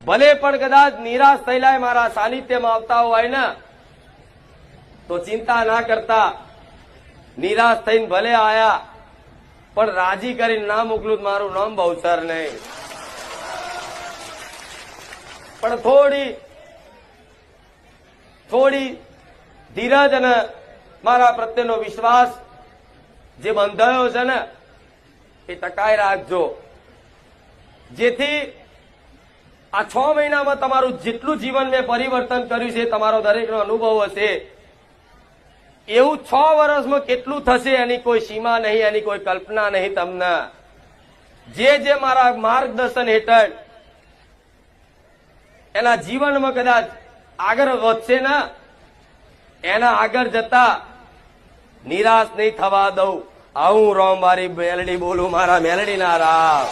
ભલે પણ કદાચ નિરાશ થયેલા મારા સાનિધ્યમાં આવતા હોય ને તો ચિંતા ના કરતા, નિરાશ થઈને ભલે આયા પણ રાજી કરીને ના મોકલું મારું નામ બહુચર નહીં. પણ થોડી ધીરજ અને મારા પ્રત્યેનો વિશ્વાસ જે બંધાયો છે ને એ ટકાઈ રાખજો, જેથી આ 6 મહિનામાં તમારું જેટલું જીવન મેં પરિવર્તન કર્યું છે તમારો દરેકનો અનુભવ હશે. એવું 6 વર્ષમાં કેટલું થશે એની કોઈ સીમા નહીં, એની કોઈ કલ્પના નહીં. તમને જે મારા માર્ગદર્શન હેઠળ એના જીવનમાં કદાચ આગળ વધશે ને એના આગળ જતા નિરાશ નહીં થવા દઉં. આવું રામ મારી મેલડી બોલું, મારા મેલડીના રામ.